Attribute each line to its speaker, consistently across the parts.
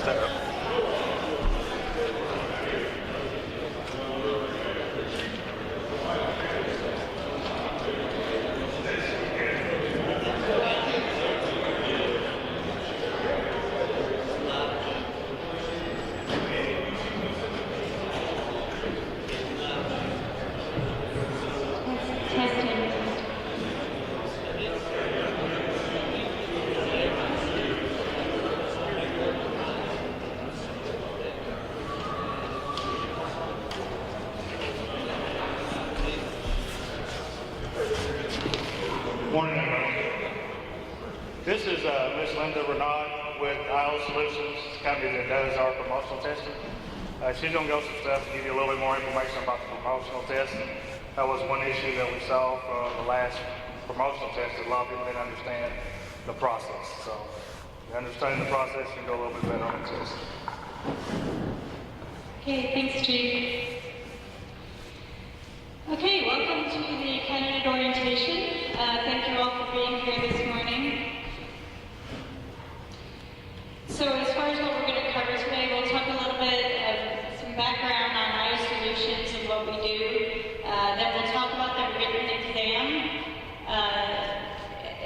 Speaker 1: stand up.
Speaker 2: Morning, everyone. This is Ms. Linda Renaud with IO Solutions, the company that does our promotional testing. She's going to go some stuff to give you a little bit more information about the promotional testing. That was one issue that we saw for the last promotional test, that a lot of people didn't understand the process. So, if you understand the process, you can go a little bit better on the test.
Speaker 3: Okay, thanks, Chief. Okay, welcome to the candidate orientation. Thank you all for being here this morning. So as far as what we're going to cover today, we'll talk a little bit of some background on IO Solutions and what we do. Then we'll talk about the written exam.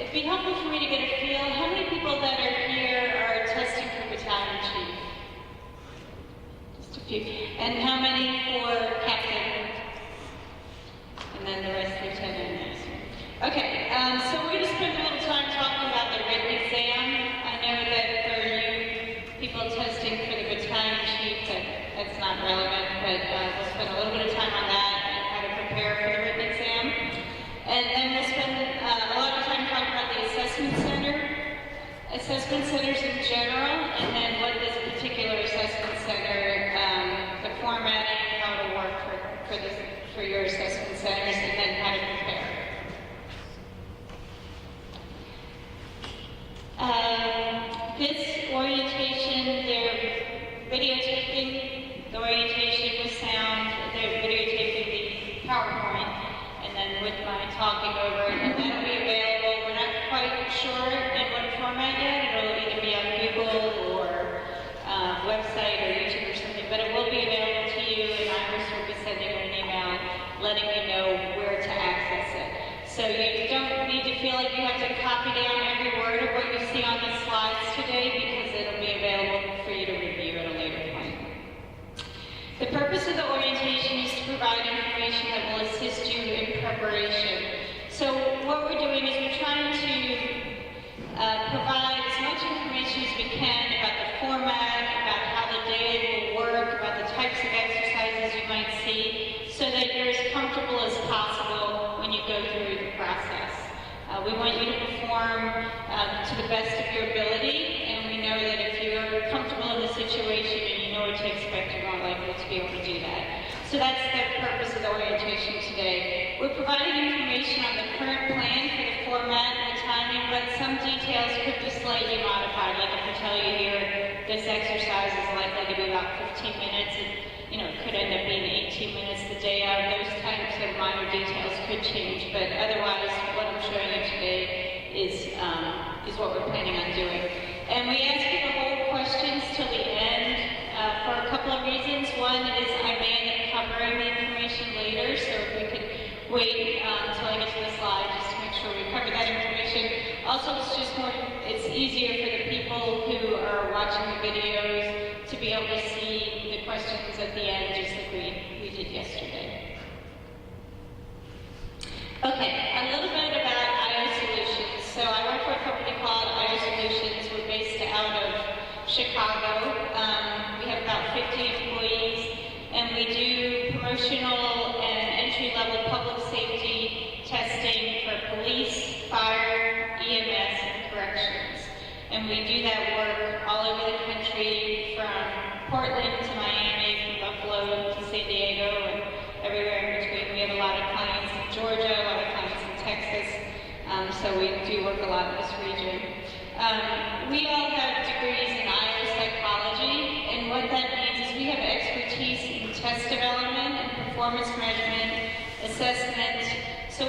Speaker 3: It'd be helpful for me to get a feel. How many people that are here are testing for battalion chief? Just a few. And how many for captain? And then the rest lieutenant. Okay, so we're going to spend a little time talking about the written exam. I know that for you people testing for the battalion chief, that's not relevant, but we'll spend a little bit of time on that and how to prepare for the written exam. And then we'll spend a lot of time talking about the assessment centers in general, and then what this particular assessment center, the formatting, how to work for your assessment centers, and then how to prepare. This orientation, they're videotaping the orientation with sound, they're videotaping the PowerPoint, and then with my talking over it, and that'll be available. We're not quite sure in what format yet. It'll either be on Google or website or YouTube or something, but it will be available to you, and Iris will be sending you an email letting you know where to access it. So you don't need to feel like you have to copy down every word of what you see on the slides today, because it'll be available for you to review at a later point. The purpose of the orientation is to provide information that will assist you in preparation. So what we're doing is we're trying to provide as much information as we can about the format, about how the day will work, about the types of exercises you might see, so that you're as comfortable as possible when you go through the process. We want you to perform to the best of your ability, and we know that if you're comfortable in the situation and you know what to expect, you're more likely to be able to do that. So that's the purpose of the orientation today. We're providing information on the current plan for the format and the timing, but some details could be slightly modified. Like if we tell you here, this exercise is likely to be about 15 minutes, and it could end up being 18 minutes the day of. Those types of minor details could change, but otherwise, what I'm showing you today is what we're planning on doing. And we ask you to hold questions till the end for a couple of reasons. One is I may end up covering the information later, so if we could wait until I get to the slide just to make sure we cover that information. Also, it's easier for the people who are watching the videos to be able to see the questions at the end, just like we did yesterday. Okay, a little bit about IO Solutions. So I work for a company called IO Solutions. We're based out of Chicago. We have about 50 employees, and we do promotional and entry-level public safety testing for police, fire, EMS, and corrections. And we do that work all over the country, from Portland to Miami, from Buffalo to San Diego, and everywhere in between. We have a lot of clients in Georgia, a lot of clients in Texas, so we do work a lot in this region. We all have degrees in IO psychology, and what that means is we have expertise in test development and performance measurement, assessment. So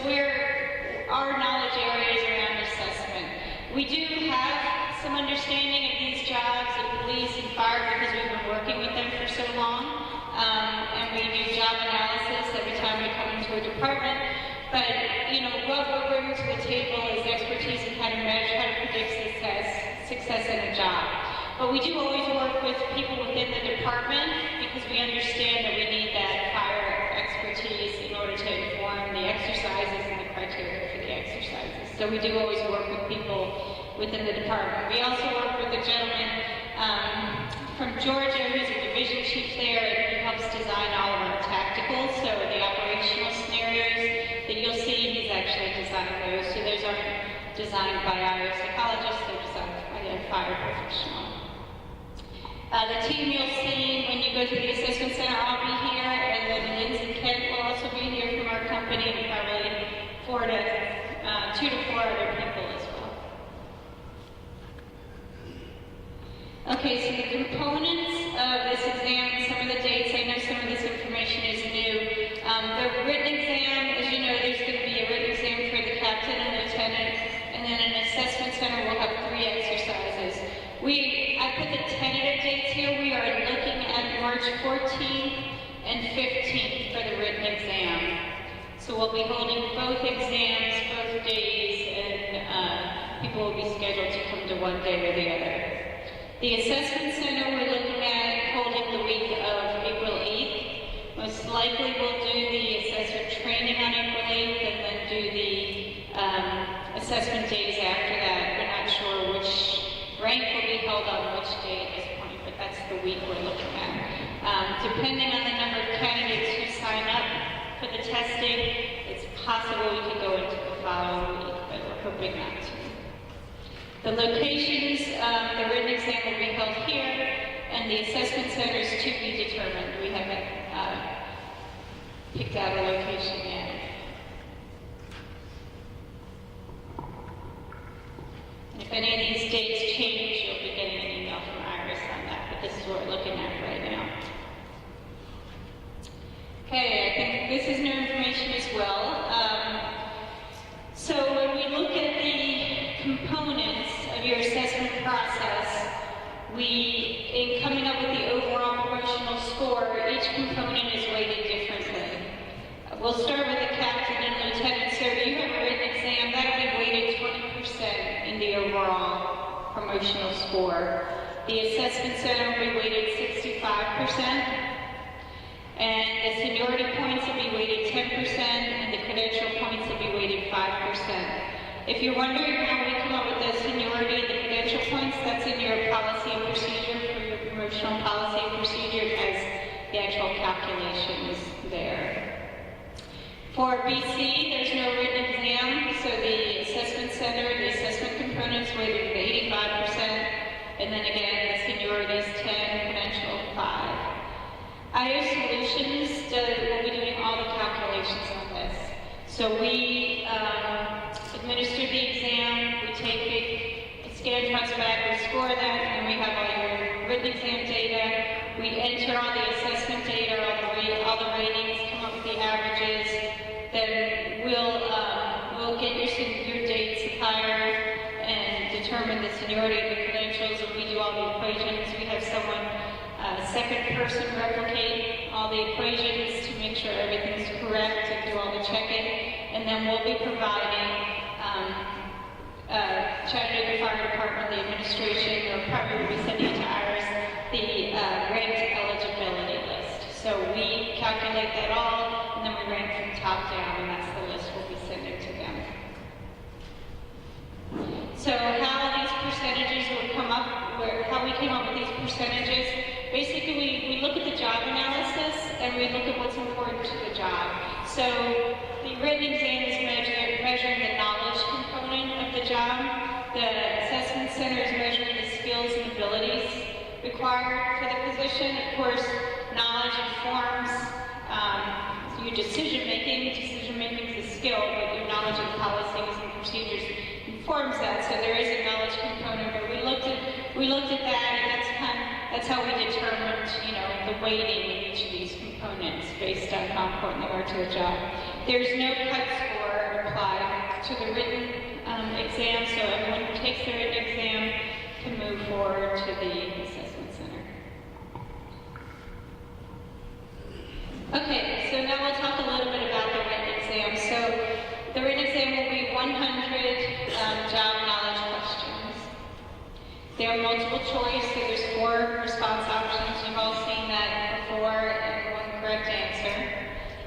Speaker 3: our knowledge area is around assessment. We do have some understanding of these jobs in police and fire because we've been working with them for so long. And we do job analysis every time we come into a department. But, you know, what we're bringing to the table is expertise in how to measure, how to predict success in a job. But we do always work with people within the department because we understand that we need that fire expertise in order to inform the exercises and the criteria for the exercises. So we do always work with people within the department. We also work with a gentleman from Georgia who's a division chief there, and he helps design all of our tacticals, so the operational scenarios that you'll see, he's actually designed those. So those aren't designed by our psychologists, they're designed by a fire professional. The team you'll see when you go to the assessment center, I'll be here, and then Lindsay Kent will also be here from our company, and probably 2 to 4 other people as well. Okay, so the components of this exam and some of the dates, I know some of this information is new. The written exam, as you know, there's going to be a written exam for the captain and lieutenant, and then an assessment center will have 3 exercises. I put the tentative dates here. We are looking at March 14th and 15th for the written exam. So we'll be holding both exams, both days, and people will be scheduled to come to one day or the other. The assessment center we're looking at holding the week of April 8th. Most likely we'll do the assessment training on April 8th and then do the assessment days after that. We're not sure which rank will be held on which day at this point, but that's the week we're looking at. Depending on the number of candidates who sign up for the testing, it's possible we could go into the following week, but we're hoping not to. The locations, the written exam will be held here, and the assessment center is to be determined. We haven't picked out a location yet. And if any of these dates change, you'll be getting an email from Iris on that, but this is what we're looking at right now. Okay, I think this is new information as well. So when we look at the components of your assessment process, in coming up with the overall promotional score, each component is weighted differently. We'll start with the captain and lieutenant. So you have a written exam, that'll be weighted 20% in the overall promotional score. The assessment center will be weighted 65%. And the seniority points will be weighted 10%, and the credential points will be weighted 5%. If you're wondering how we come up with the seniority and the credential points, that's in your policy and procedure for your promotional policy and procedure. It has the actual calculations there. For BC, there's no written exam, so the assessment center, the assessment components weighted at 85%, and then again, the seniority is 10, credential 5. IO Solutions will be doing all the calculations on this. So we administer the exam, we take it scan comes back, we score that, and we have all your written exam data. We enter all the assessment data, all the ratings, come up with the averages. Then we'll get your dates of hire and determine the seniority of the credentials, and we do all the equations. We have someone, a second person, replicate all the equations to make sure everything's correct and do all the checking. And then we'll be providing Chattanooga Fire Department, the administration, or probably will be sending it to Iris, the ranked eligibility list. So we calculate that all, and then we rank from top down, and that's the list we'll be sending to them. So how these percentages will come up, how we came up with these percentages, basically we look at the job analysis, and we look at what's important to the job. So the written exam is measuring the knowledge component of the job. The assessment center is measuring the skills and abilities required for the position. Of course, knowledge informs your decision-making. Decision-making is a skill, but your knowledge of policies and procedures informs that. So there is a knowledge component, but we looked at that, and that's how we determined, the weighting of each of these components based on how important they are to the job. There's no cut score applied to the written exam, so everyone who takes the written exam can move forward to the assessment choice, so there's 4 response options. You've all seen that before, and 1 correct answer.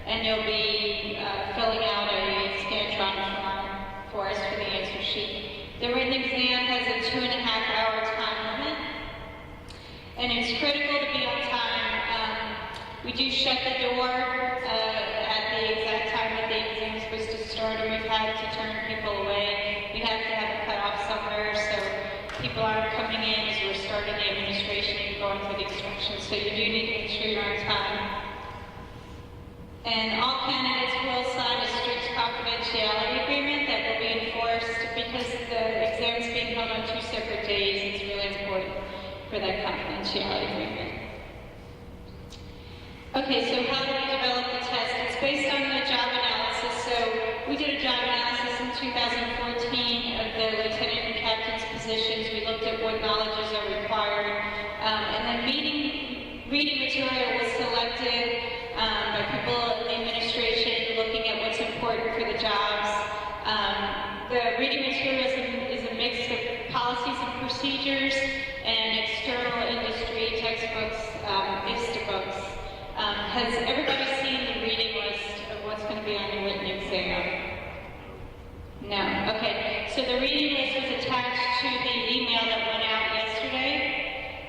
Speaker 3: And you'll be filling out a Scantron form for us for the answer sheet. The written exam has a 2.5-hour time limit, and it's critical to be on time. We do shut the door at the exact time that the exam is supposed to start, and we've had to turn people away. We have to have a cutoff somewhere, so people aren't coming in as we're starting the administration and going through the instructions. So you do need to make sure you're on time. And all candidates will sign a strict confidentiality agreement that will be enforced because the exam is being held on 2 separate days. It's really important for that confidentiality agreement. Okay, so how do we develop the test? It's based on the job analysis. So we did a job analysis in 2014 of the lieutenant and captain's positions. We looked at what knowledges are required. And then reading material was selected by people in the administration looking at what's important for the jobs. The reading material is a mix of policies and procedures and external industry textbooks, ISTA books. Has everybody seen the reading list of what's going to be on the written exam? No. Okay. So the reading list was attached to the email that went out yesterday.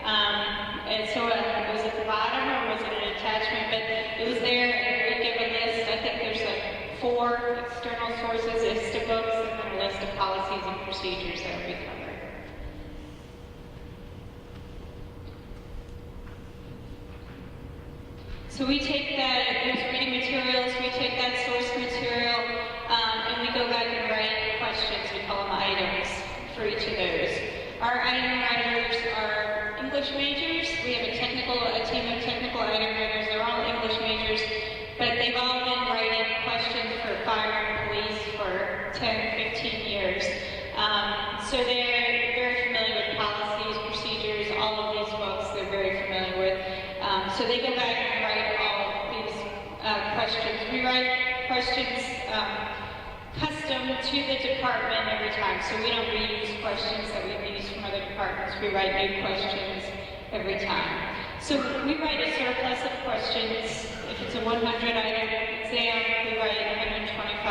Speaker 3: And so it was at the bottom, or was it an attachment? But it was there, and we give a list. I think there's like 4 external sources, ISTA books, and then a list of policies and procedures that we cover. So we take that, those reading materials, we take that source material, and we go back and write questions. We call them items for each of those. Our item writers are English majors. We have a team of technical item writers. They're all English majors, but they've all been writing questions for fire and police for 10, 15 years. So they're very familiar with policies, procedures, all of these books they're very familiar with. So they go back and write all of these questions. We write questions custom to the department every time, so we don't reuse questions that we've used from other departments. We write new questions every time. So we write a surplus of questions. If it's a 100-item exam, we write 125,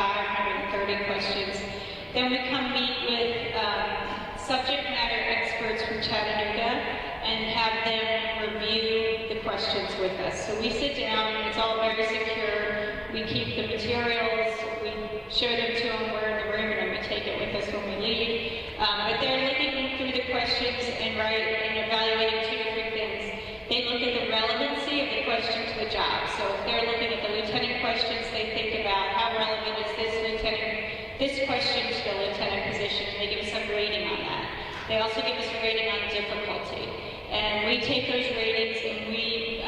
Speaker 3: 130 questions. Then we come meet with subject matter experts from Chattanooga and have them review the questions with us. So we sit down, it's all very secure. We keep the materials, we show them to them, we're in the room, and then we take it with us when we leave. But they're looking through the questions and evaluating 2 different things. They look at the relevancy of the question to the job. So if they're looking at the lieutenant questions, they think about how relevant is this question to the lieutenant position, and they give us a rating on that. They also give us a rating on difficulty. And we take those ratings and we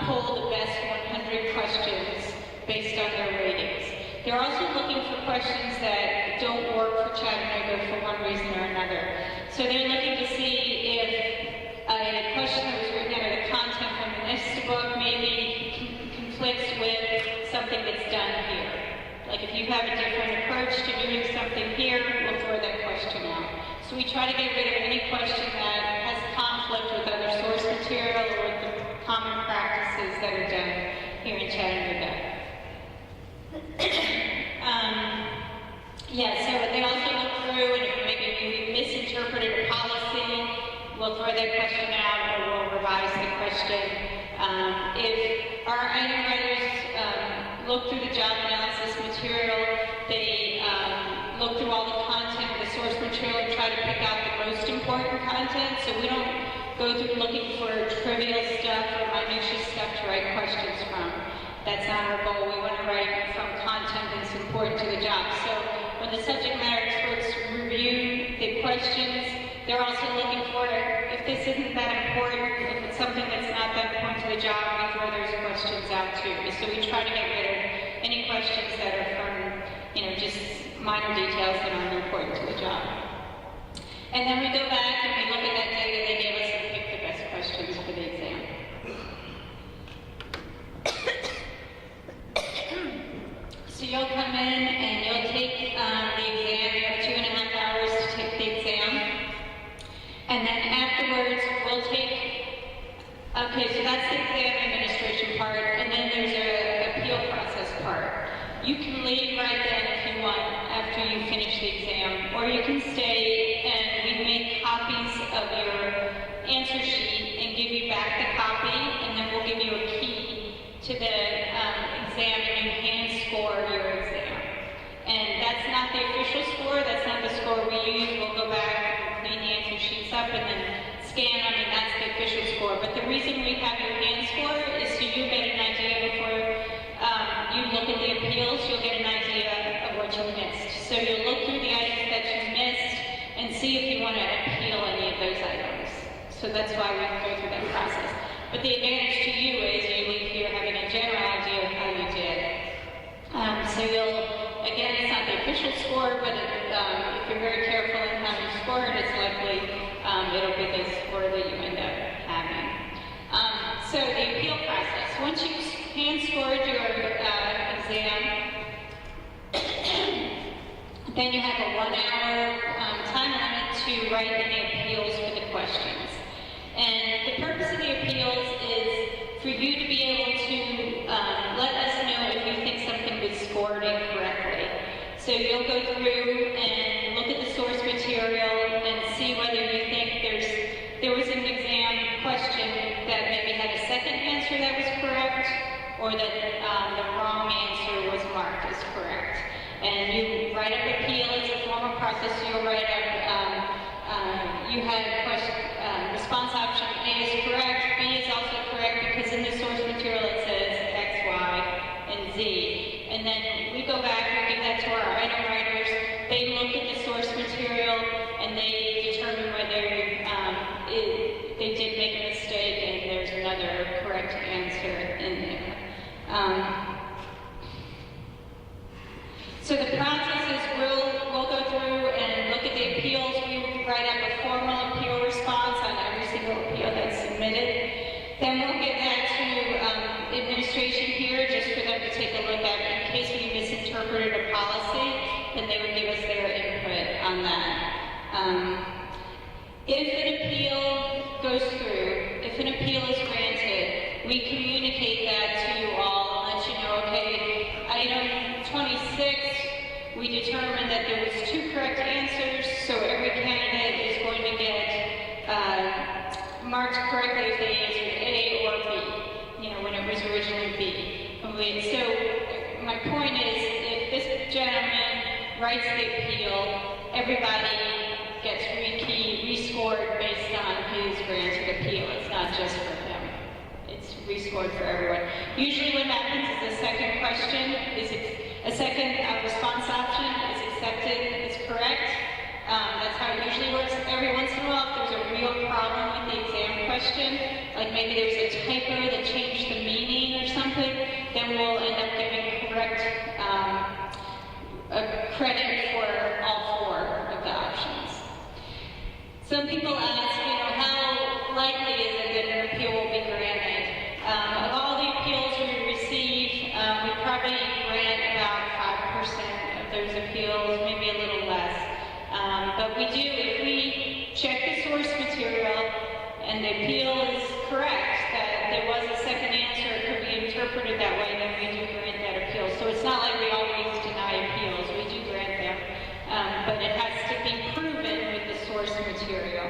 Speaker 3: pull the best 100 questions based on their ratings. They're also looking for questions that don't work for Chattanooga for one reason or another. So they're looking to see if a question that was written out of the content from the ISTA book maybe conflicts with something that's done here. Like if you have a different approach to doing something here, we'll throw that question out. So we try to get rid of any question that has conflict with other source material or with the common practices that are done here in Chattanooga. So they also look through, and if maybe we misinterpreted a policy, we'll throw that question out or we'll revise the question. If our item writers look through the job analysis material, they look through all the content of the source material and try to pick out the most important content. So we don't go through looking for trivial stuff or minutiae stuff to write questions from. That's not our goal. We want to write from content that's important to the job. So when the subject matter experts review the questions, they're also looking for, if this isn't that important, if it's something that's not that important to the job, we throw those questions out too. So we try to get rid of any questions that are from, just minor details that aren't important to the job. And then we go back and we look at that data they gave us and pick the best questions for the exam. So you'll come in and you'll take the exam. You have 2.5 hours to take the exam. And then afterwards, we'll Okay, so that's the exam administration part, and then there's an appeal process part. You can leave right then if you want after you finish the exam, or you can stay and we make copies of your answer sheet and give you back the copy, and then we'll give you a key to the exam and you hand score your exam. And that's not the official score, that's not the score we use. We'll go back and clean the answer sheets up and then scan them, and that's the official score. But the reason we have your hand score is so you get an idea before you look at the appeals, you'll get an idea of what you missed. So you'll look through the items that you missed and see if you want to appeal any of those items. So that's why we go through that process. But the advantage to you is you leave here having a general idea of how you did. So you'll, again, it's not the official score, but if you're very careful in how you score it, it's likely it'll be the score that you end up having. So the appeal process. Once you've hand scored your exam, then you have a 1-hour time limit to write any appeals for the questions. And the purpose of the appeals is for you to be able to let us know if you think something was scored incorrectly. So you'll go through and look at the source material and see whether you think there was an exam question that maybe had a second answer that was correct, or that the wrong answer was marked as correct. And you write up appeal as a formal process. You'll write up, you had response option A is correct, B is also correct, because in the source material it says X, Y, and Z. And then we go back and give that to our item writers. They look at the source material and they determine whether they did make a mistake and there's another correct answer in there. So the process is we'll go through and look at the appeals. We write up a formal appeal response on every single appeal that's submitted. Then we'll give that to administration here just for them to take a look at in case we misinterpreted a policy, and they would give us their input on that. If an appeal goes through, if an appeal is granted, we communicate that to you all and let you know, okay, item 26, we determined that there was 2 correct answers, so every candidate is going to get marked correctly if they answered A or B, when it was originally B. So my point is, if this gentleman writes the appeal, everybody gets rescored based on his granted appeal. It's not just for him. It's rescored for everyone. Usually what happens is a second question, a second response option is accepted, is correct. That's how it usually works. Every once in a while, if there's a real problem with the exam question, like maybe there's a typo that changed the meaning or something, then we'll end up giving correct credit for all 4 of the options. Some people ask, how likely is it that an appeal will be granted? Of all the appeals we receive, we probably grant about 5% of those appeals, maybe a little less. But we do, if we check the source material and the appeal is correct, that there was a second answer, it could be interpreted that way, then we do grant that appeal. So it's not like we always deny appeals, we do grant them. But it has to be proven with the source material.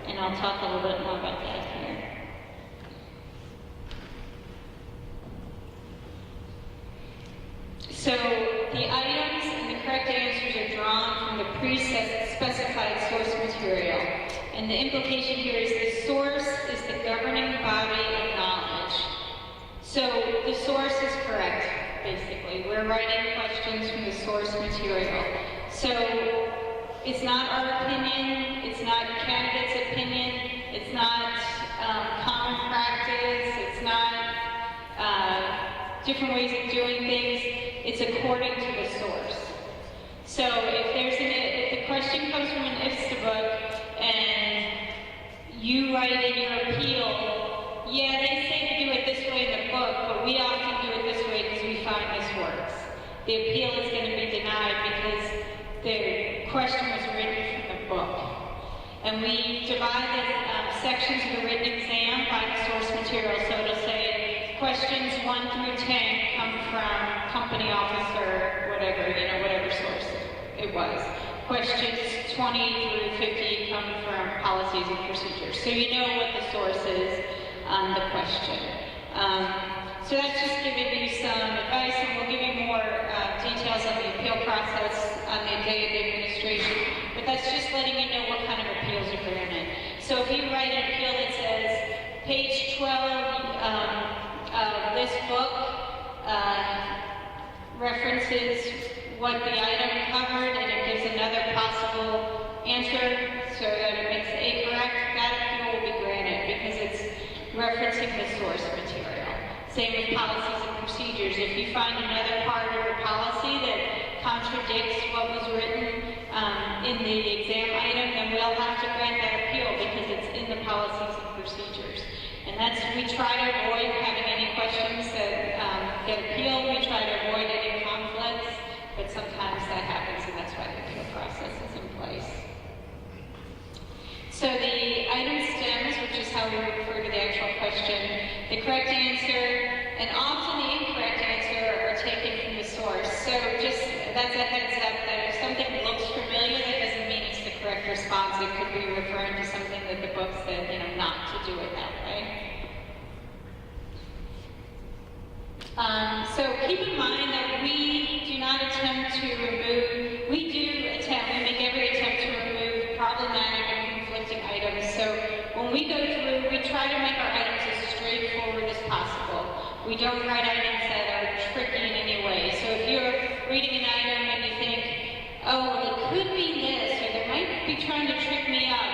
Speaker 3: And I'll talk a little bit more about that here. So the items and the correct answers are drawn from the pre-specified source material. And the implication here is the source is the governing body of knowledge. So the source is correct, basically. We're writing questions from the source material. So it's not our opinion, it's not candidate's opinion, it's not common practice, it's not different ways of doing things, it's according to the source. So if the question comes from an IFSTA book and you write in your appeal, yeah, they say to do it this way in the book, but we often do it this way because we find this works. The appeal is going to be denied because the question was written from the book. And we divide the sections of the written exam by the source material. questions 1 through 10 come from company officer, whatever, whatever source it was. Questions 20 through 50 come from policies and procedures. So you know what the source is on the question. So that's just giving you some advice, and we'll give you more details on the appeal process on the day of the administration. But that's just letting you know what kind of appeals are granted. So if you write an appeal that says, page 12 of this book references what the item covered, and it gives another possible answer so that it makes A correct, that appeal will be granted because it's referencing the source material. Same with policies and procedures. If you find another part of your policy that contradicts what was written in the exam item, then we'll have to grant that appeal because it's in the policies and procedures. And we try to avoid having any questions that get appealed. We try to avoid any conflicts, but sometimes that happens, and that's why the appeal process is in place. So the item stems, which is how we refer to the actual question, the correct answer, and often the incorrect answer are taken from the source. So that's a heads up that if something looks familiar, that doesn't mean it's the correct response. It could be referring to something that the book said, not to do it that way. So keep in mind that we do not attempt to remove, we make every attempt to remove problematic and conflicting items. So when we go through, we try to make our items as straightforward as possible. We don't write items that are tricky in any way. So if you're reading an item and you think, oh, it could be this, or they might be trying to trick me up,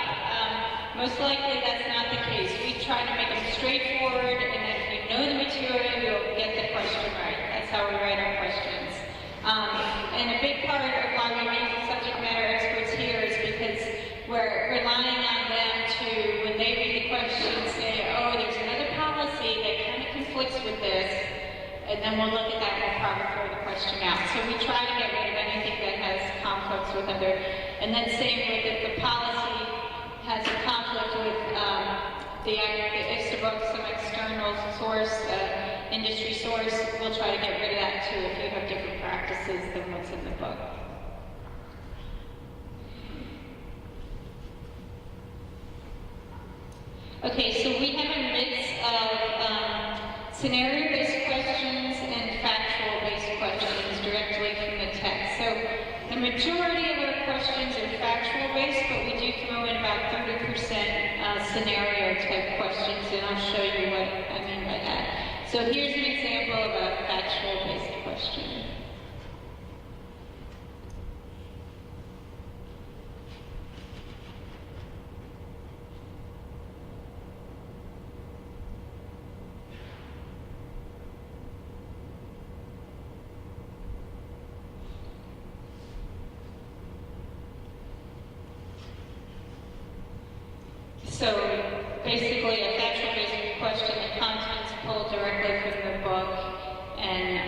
Speaker 3: most likely that's not the case. We try to make them straightforward, and then if you know the material, you'll get the question right. That's how we write our questions. And a big part of why we make subject matter experts here is because we're relying on them to, when they read the question, say, oh, there's another policy that kind of conflicts with this, and then we'll look at that and we'll probably throw the question out. So we try to get rid of anything that has conflicts with other, and then same with if the policy has a conflict with the ISTA book, some external source, industry source, we'll try to get rid of that too if you have different practices than what's in the book. Okay, so we have a mix of scenario-based questions and factual-based questions directly from the text. So the majority of our questions are factual-based, but we do throw in about 30% scenario-type questions, and I'll show you what I mean by that. So here's an example of a factual-based question. So basically a factual-based question, the content's pulled directly from the book, and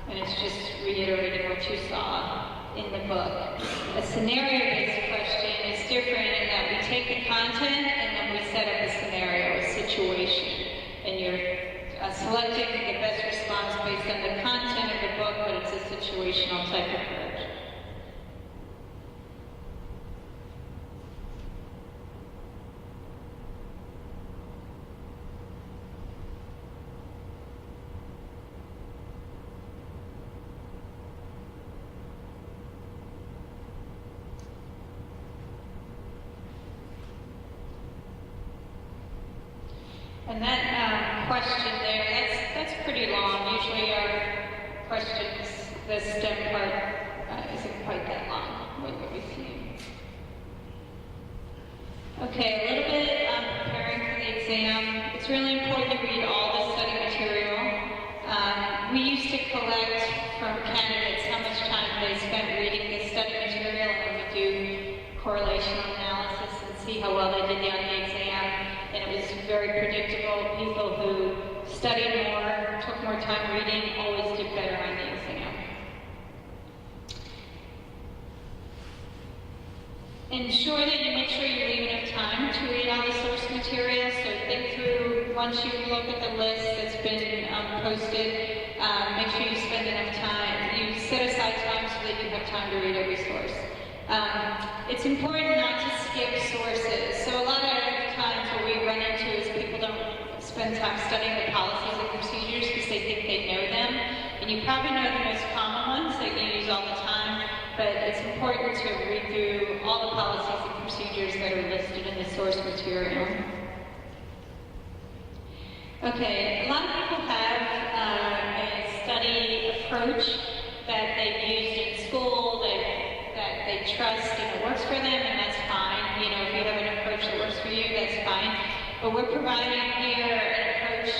Speaker 3: it's just reiterating what you saw in the book. A scenario-based question is different in that we take the content and then we set up a scenario, a situation, and you're selecting the best response based on the content of the book, but it's a situational type approach. And that question there, that's pretty long. Usually our questions, the STEM part isn't quite that long, what we see. Okay, a little bit preparing for the exam. It's really important to read all the study material. We used to collect from candidates how much time they spent reading the study material, and we do correlational analysis and see how well they did on the exam. And it was very predictable. People who studied more, took more time reading, always did better on the exam. Ensure that you make sure you leave enough time to read all the source material, so think through once you look at the list that's been posted, make sure you spend enough time. You set aside time so that you have time to read every source. It's important not to skip sources. So a lot of times what we run into is people don't spend time studying the policies and procedures because they think they know them. And you probably know the most common ones that you use all the time, but it's important to read through all the policies and procedures that are listed in the source material. Okay, a lot of people have a study approach that they've used in school that they trust and it works for them, and that's fine. You know, if you have an approach that works for you, that's fine. But we're providing here an approach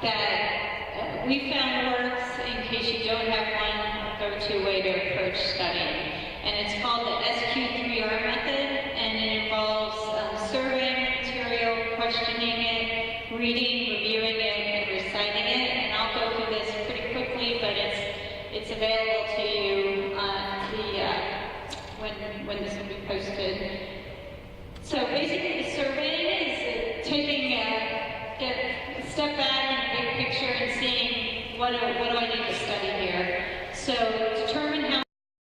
Speaker 3: that we found works in case you don't have one go-to way to approach studying. And it's called the SQ3R method, and it involves surveying material, questioning it, reading, reviewing it, and reciting it. And I'll go through this pretty quickly, but it's available to you on the when this will be posted. So basically, the surveying is taking get a step back in the big picture and seeing what do I need to study here. So determine